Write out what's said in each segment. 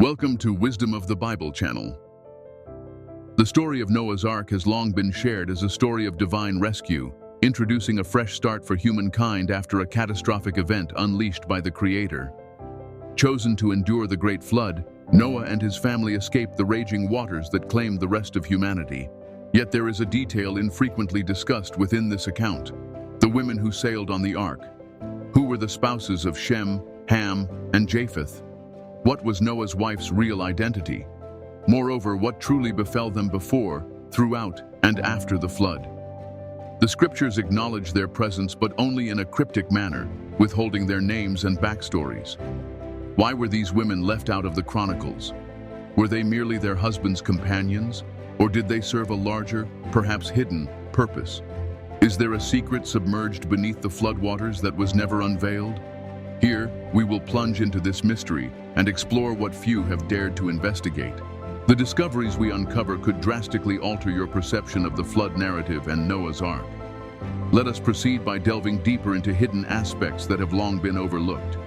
Welcome to Wisdom of the Bible channel. The story of Noah's Ark has long been shared as a story of divine rescue, introducing a fresh start for humankind after a catastrophic event unleashed by the Creator. Chosen to endure the Great Flood, Noah and his family escaped the raging waters that claimed the rest of humanity. Yet there is a detail infrequently discussed within this account: the women who sailed on the ark. Who were the spouses of Shem, Ham, and Japheth? What was Noah's wife's real identity? Moreover, what truly befell them before, throughout, and after the flood? The scriptures acknowledge their presence, but only in a cryptic manner, withholding their names and backstories. Why were these women left out of the Chronicles? Were they merely their husbands' companions, or did they serve a larger, perhaps hidden, purpose? Is there a secret submerged beneath the floodwaters that was never unveiled? Here, we will plunge into this mystery and explore what few have dared to investigate. The discoveries we uncover could drastically alter your perception of the flood narrative and Noah's Ark. Let us proceed by delving deeper into hidden aspects that have long been overlooked.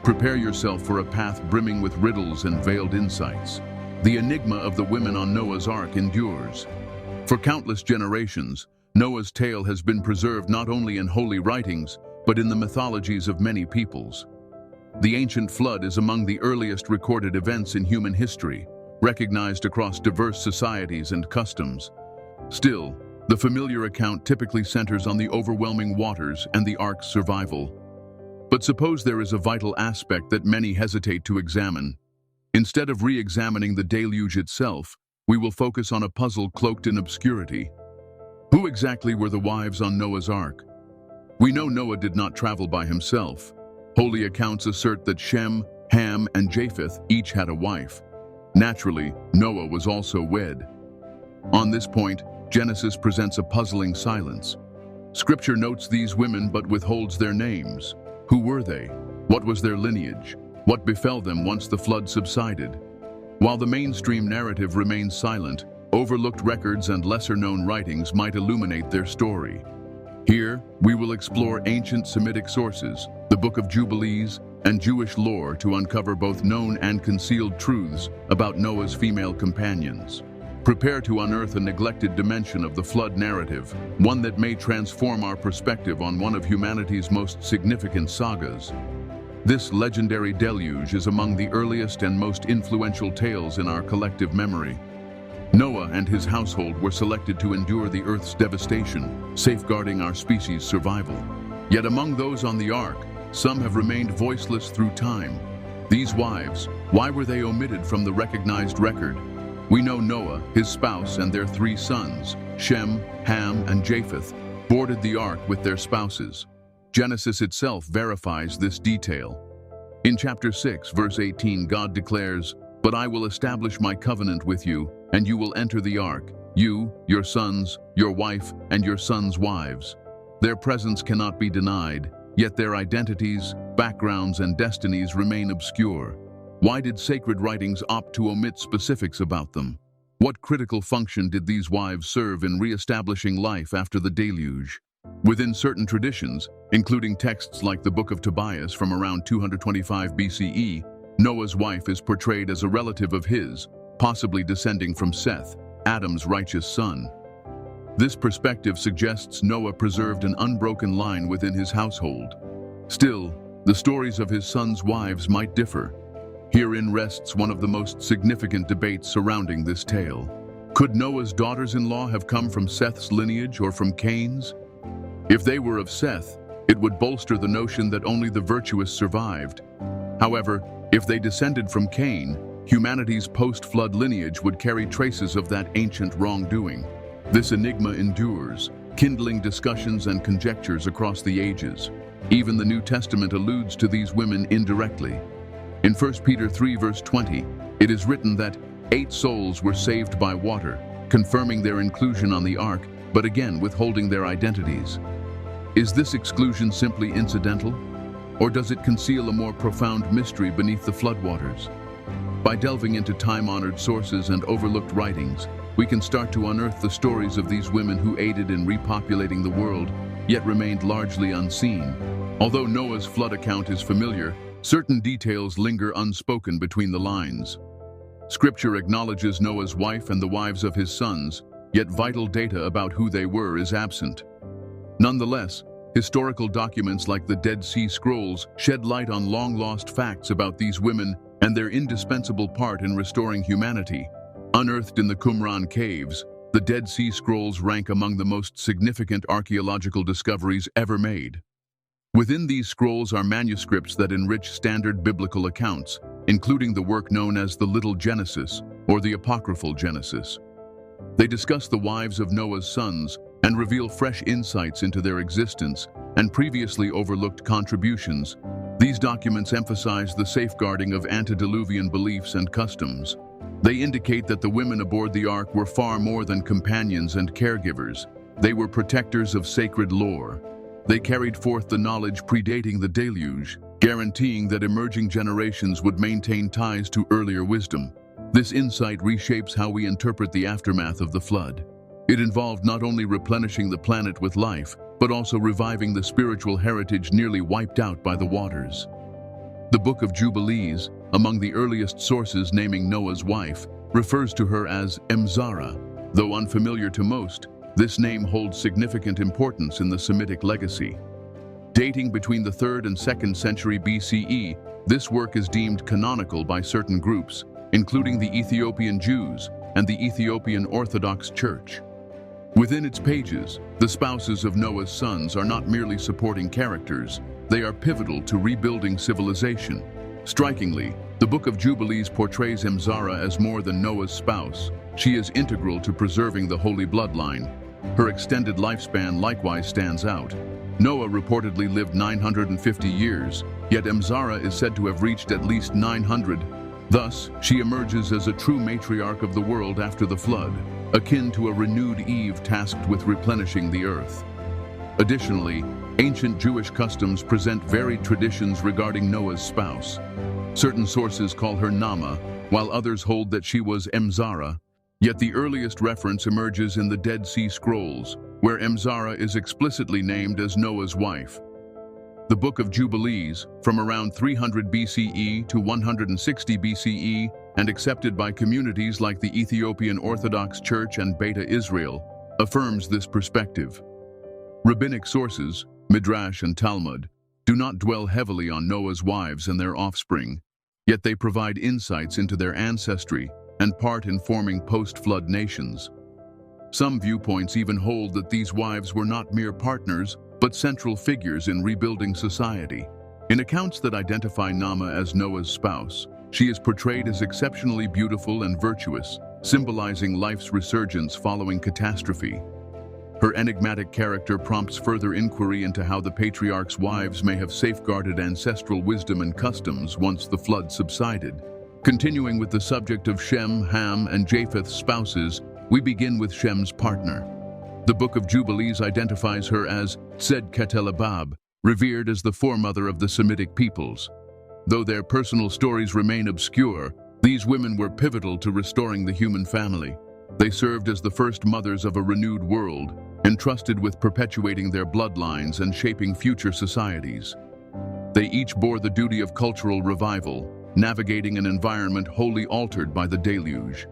Prepare yourself for a path brimming with riddles and veiled insights. The enigma of the women on Noah's Ark endures. For countless generations, Noah's tale has been preserved not only in holy writings, but in the mythologies of many peoples. The ancient flood is among the earliest recorded events in human history, recognized across diverse societies and customs. Still, the familiar account typically centers on the overwhelming waters and the ark's survival. But suppose there is a vital aspect that many hesitate to examine. Instead of re-examining the deluge itself, we will focus on a puzzle cloaked in obscurity. Who exactly were the wives on Noah's Ark? We know Noah did not travel by himself. Holy accounts assert that Shem, Ham, and Japheth each had a wife. Naturally, Noah was also wed. On this point, Genesis presents a puzzling silence. Scripture notes these women but withholds their names. Who were they? What was their lineage? What befell them once the flood subsided? While the mainstream narrative remains silent, overlooked records and lesser-known writings might illuminate their story. Here, we will explore ancient Semitic sources, the Book of Jubilees, and Jewish lore to uncover both known and concealed truths about Noah's female companions. Prepare to unearth a neglected dimension of the flood narrative, one that may transform our perspective on one of humanity's most significant sagas. This legendary deluge is among the earliest and most influential tales in our collective memory. Noah and his household were selected to endure the Earth's devastation, safeguarding our species' survival. Yet among those on the ark, some have remained voiceless through time. These wives, why were they omitted from the recognized record? We know Noah, his spouse, and their 3 sons, Shem, Ham, and Japheth, boarded the ark with their spouses. Genesis itself verifies this detail. In chapter 6, verse 18, God declares, "But I will establish my covenant with you, and you will enter the ark, you, your sons, your wife, and your sons' wives." Their presence cannot be denied, yet their identities, backgrounds, and destinies remain obscure. Why did sacred writings opt to omit specifics about them? What critical function did these wives serve in re-establishing life after the deluge? Within certain traditions, including texts like the Book of Tobias from around 225 BCE, Noah's wife is portrayed as a relative of his, possibly descending from Seth, Adam's righteous son. This perspective suggests Noah preserved an unbroken line within his household. Still, the stories of his sons' wives might differ. Herein rests one of the most significant debates surrounding this tale. Could Noah's daughters-in-law have come from Seth's lineage or from Cain's? If they were of Seth, it would bolster the notion that only the virtuous survived. However, if they descended from Cain, humanity's post-flood lineage would carry traces of that ancient wrongdoing. This enigma endures, kindling discussions and conjectures across the ages. Even the New Testament alludes to these women indirectly. In 1 Peter 3, verse 20, it is written that 8 souls were saved by water, confirming their inclusion on the ark, but again withholding their identities. Is this exclusion simply incidental? Or does it conceal a more profound mystery beneath the floodwaters? By delving into time-honored sources and overlooked writings, we can start to unearth the stories of these women who aided in repopulating the world, yet remained largely unseen. Although Noah's flood account is familiar, certain details linger unspoken between the lines. Scripture acknowledges Noah's wife and the wives of his sons, yet vital data about who they were is absent. Nonetheless, historical documents like the Dead Sea Scrolls shed light on long-lost facts about these women and their indispensable part in restoring humanity. Unearthed in the Qumran caves, the Dead Sea Scrolls rank among the most significant archaeological discoveries ever made. Within these scrolls are manuscripts that enrich standard biblical accounts, including the work known as the Little Genesis, or the Apocryphal Genesis. They discuss the wives of Noah's sons and reveal fresh insights into their existence and previously overlooked contributions. These documents emphasize the safeguarding of antediluvian beliefs and customs. They indicate that the women aboard the ark were far more than companions and caregivers. They were protectors of sacred lore. They carried forth the knowledge predating the deluge, guaranteeing that emerging generations would maintain ties to earlier wisdom. This insight reshapes how we interpret the aftermath of the flood. It involved not only replenishing the planet with life, but also reviving the spiritual heritage nearly wiped out by the waters. The Book of Jubilees, among the earliest sources naming Noah's wife, refers to her as Emzara. Though unfamiliar to most, this name holds significant importance in the Semitic legacy. Dating between the 3rd and 2nd century BCE, this work is deemed canonical by certain groups, including the Ethiopian Jews and the Ethiopian Orthodox Church. Within its pages, the spouses of Noah's sons are not merely supporting characters, they are pivotal to rebuilding civilization. Strikingly, the Book of Jubilees portrays Emzara as more than Noah's spouse. She is integral to preserving the holy bloodline. Her extended lifespan likewise stands out. Noah reportedly lived 950 years, yet Emzara is said to have reached at least 900. Thus, she emerges as a true matriarch of the world after the flood, akin to a renewed Eve tasked with replenishing the earth. Additionally, ancient Jewish customs present varied traditions regarding Noah's spouse. Certain sources call her Nama, while others hold that she was Emzara, yet the earliest reference emerges in the Dead Sea Scrolls, where Emzara is explicitly named as Noah's wife. The Book of Jubilees, from around 300 BCE to 160 BCE, and accepted by communities like the Ethiopian Orthodox Church and Beta Israel, affirms this perspective. Rabbinic sources, Midrash and Talmud, do not dwell heavily on Noah's wives and their offspring, yet they provide insights into their ancestry and part in forming post-flood nations. Some viewpoints even hold that these wives were not mere partners, but central figures in rebuilding society. In accounts that identify Nama as Noah's spouse, she is portrayed as exceptionally beautiful and virtuous, symbolizing life's resurgence following catastrophe. Her enigmatic character prompts further inquiry into how the patriarch's wives may have safeguarded ancestral wisdom and customs once the flood subsided. Continuing with the subject of Shem, Ham, and Japheth's spouses, we begin with Shem's partner. The Book of Jubilees identifies her as Tzedketelabab, revered as the foremother of the Semitic peoples. Though their personal stories remain obscure, these women were pivotal to restoring the human family. They served as the first mothers of a renewed world, entrusted with perpetuating their bloodlines and shaping future societies. They each bore the duty of cultural revival, navigating an environment wholly altered by the deluge.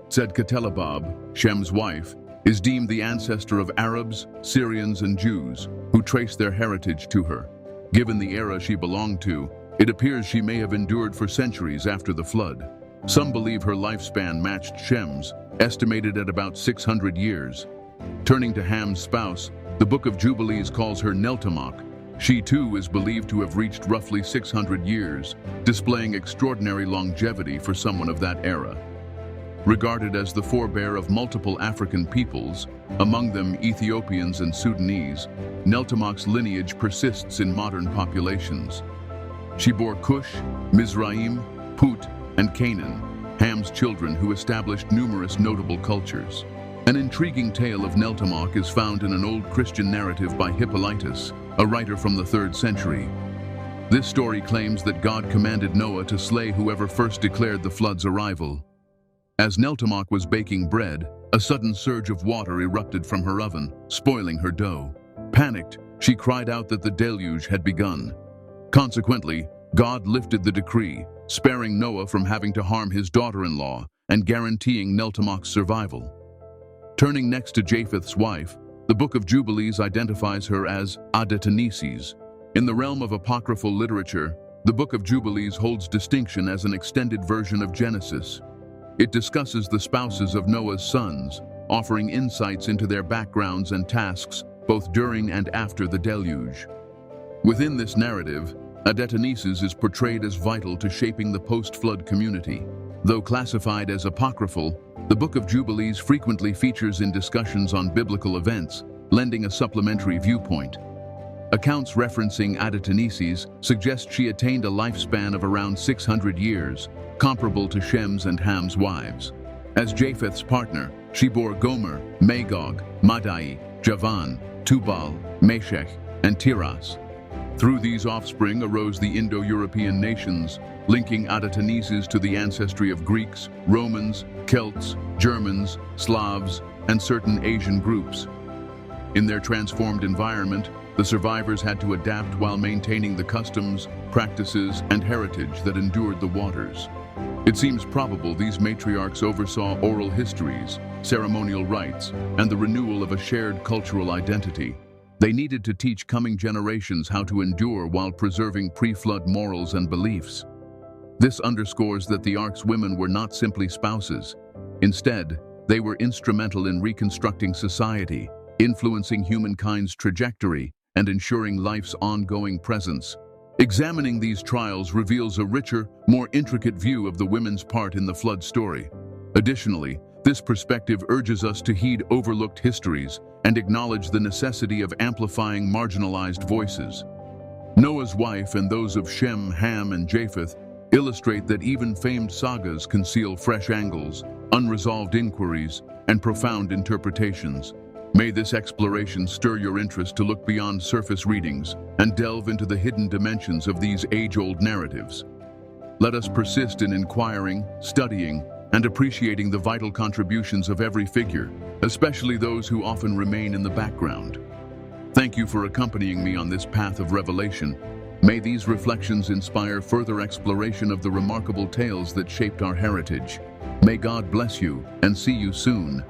Tzedketelabab, Shem's wife, is deemed the ancestor of Arabs, Syrians, and Jews, who trace their heritage to her. Given the era she belonged to, it appears she may have endured for centuries after the flood. Some believe her lifespan matched Shem's, estimated at about 600 years. Turning to Ham's spouse, the Book of Jubilees calls her Neltamach. She too is believed to have reached roughly 600 years, displaying extraordinary longevity for someone of that era. Regarded as the forebear of multiple African peoples, among them Ethiopians and Sudanese, Neltamach's lineage persists in modern populations. She bore Cush, Mizraim, Put, and Canaan, Ham's children who established numerous notable cultures. An intriguing tale of Neltamach is found in an old Christian narrative by Hippolytus, a writer from the 3rd century. This story claims that God commanded Noah to slay whoever first declared the flood's arrival. As Neltamach was baking bread, a sudden surge of water erupted from her oven, spoiling her dough. Panicked, she cried out that the deluge had begun. Consequently, God lifted the decree, sparing Noah from having to harm his daughter-in-law and guaranteeing Neltamok's survival. Turning next to Japheth's wife, the Book of Jubilees identifies her as Adataneses. In the realm of apocryphal literature, the Book of Jubilees holds distinction as an extended version of Genesis. It discusses the spouses of Noah's sons, offering insights into their backgrounds and tasks both during and after the deluge. Within this narrative, Adataneses is portrayed as vital to shaping the post-flood community. Though classified as apocryphal, the Book of Jubilees frequently features in discussions on biblical events, lending a supplementary viewpoint. Accounts referencing Adataneses suggest she attained a lifespan of around 600 years, comparable to Shem's and Ham's wives. As Japheth's partner, she bore Gomer, Magog, Madai, Javan, Tubal, Meshech, and Tiras. Through these offspring arose the Indo-European nations, linking Adataneses to the ancestry of Greeks, Romans, Celts, Germans, Slavs, and certain Asian groups. In their transformed environment, the survivors had to adapt while maintaining the customs, practices, and heritage that endured the waters. It seems probable these matriarchs oversaw oral histories, ceremonial rites, and the renewal of a shared cultural identity. They needed to teach coming generations how to endure while preserving pre-flood morals and beliefs. This underscores that the Ark's women were not simply spouses. Instead, they were instrumental in reconstructing society, influencing humankind's trajectory, and ensuring life's ongoing presence. Examining these trials reveals a richer, more intricate view of the women's part in the flood story. Additionally, this perspective urges us to heed overlooked histories and acknowledge the necessity of amplifying marginalized voices. Noah's wife and those of Shem, Ham, and Japheth illustrate that even famed sagas conceal fresh angles, unresolved inquiries, and profound interpretations. May this exploration stir your interest to look beyond surface readings and delve into the hidden dimensions of these age-old narratives. Let us persist in inquiring, studying, and appreciating the vital contributions of every figure, especially those who often remain in the background. Thank you for accompanying me on this path of revelation. May these reflections inspire further exploration of the remarkable tales that shaped our heritage. May God bless you, and see you soon.